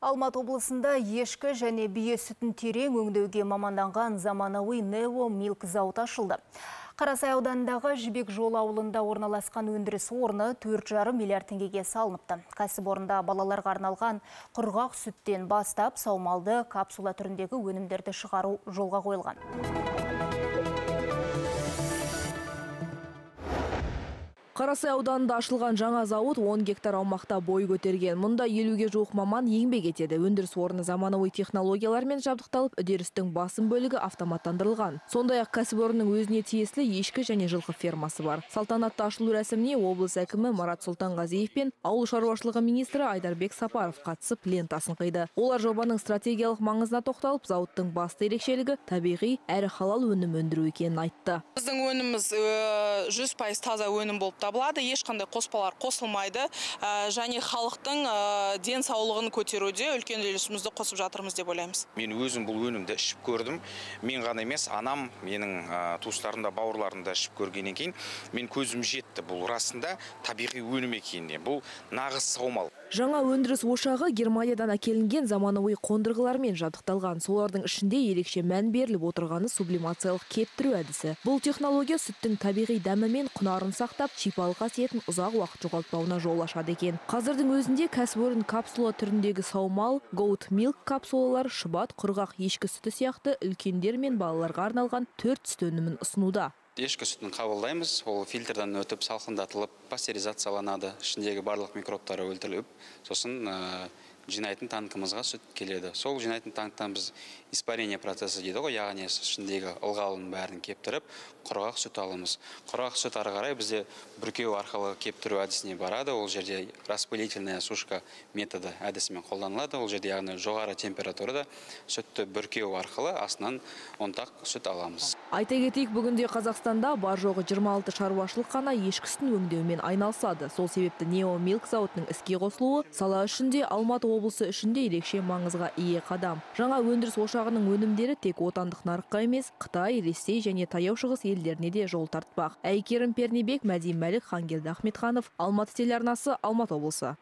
Алматы облысында ешкі және бие сүтін терең өңдеуге маманданған заманауи Нео Milk зауыты ашылды. Қарасай ауданындағы Жібек жол ауылында орналасқан өндіріс орны 4,5 миллиард теңгеге салыныпты. Кәсіпорында балаларға арналған құрғақ сүттен бастап саумалды капсула түріндегі өнімдерді шығару жолға қойылған. Қарасай ауданында ашылған жаңа зауыт 10 гектар аумақта бой көтерген. Мұнда 50-ге жуық маман еңбек етеді. Өндіріс орны заманауи технологиялармен жабдықталып, үдерістің басым бөлігі автоматтандырылған. Сондай-ақ кәсіпорынның өзіне тиесілі ешкі және жылқы фермасы бар. Салтанатты ашылу рәсіміне облыс әкімі Марат Сұлтанғазиев пен ауыл шаруашылығы министрі Айдарбек Сапаров қатысып лентасын қиды. Олар жобаның стратегиялық маңызына тоқталып, зауыттың басты ерекшелігі табиғи әрі халал өнім өндіру екенін айтты. Біздің өніміміз 100% таза өнім болып табылады, ешқандай қоспалар қосылмайды, және халықтың денсаулығын көтеруде үлкен үлесімізді қосып жатырмыз деп ойлаймыз. Мен өзім бұл өнімді ішіп көрдім. Мен ғана емес, анам, менің туыстарым да, бауырларым да ішіп көргеннен кейін мен көзім жетті. Бұл расында табиғи өнім екеніне. Бұл нағыз саумал. Жаңа өндіріс ошағы Германиядан әкелінген заманауи қондырғылармен жабдықталған. Солардың ішінде ерекше мән беріліп отырғаны сублимациялық кептіру әдісі. Бұл технология сүттің табиғи дәмі мен құнарын сақтап, шипалы қасиетін ұзақ уақыт жоғалтпауына жол ашады екен. Қазірдің өзінде кәсіпорын капсула түріндегі саумал, goat milk капсулалар, шұбат, құрғақ ешкі сүті сияқты үлкендер мен балаларға арналған 4 түсті өнімін ұсынуда. Ешкі сүтін қабылдаймыз, ол фильтрдан өтіп, салқындатылып, пастеризацияланады, ішіндегі барлық микробтары өлтіріліп, сосын жинайтын танкымызға сүт келеді. Сол жинайтын танктан біз испарение процесі дейді ғой, яғни ішіндегі ылғалын бәрін кептіріп, құрғақ сүт аламыз. Құрғақ сүт ары қарай бізде бүркеу арқылы кептіру әдісіне барады. Ол жерде распылительная сушка методы әдісімен қолданылады. Ол жерде яғни жоғары температурада сүтті бүркеу арқылы астынан ұнтақ сүт аламыз. Айта кетейік, бүгінде Қазақстанда бар жоғы 26 шаруашылық қана ешкі сүтін өңдеумен айналысады. Сол себепті Нео Milk зауытының іске қосылуы сала үшінде, Алматы облысы үшінде ерекше маңызға ие қадам. Жаңа өндіріс ошағының өнімдері тек отандық нарыққа емес, Қытай, Ресей және таяу шығыс елдеріне де жол тартпақ. Әйкерім Пернебек, Мәди Мәлік, Хангелді Ахметханов, Алматы телеарнасы, Алматы облысы.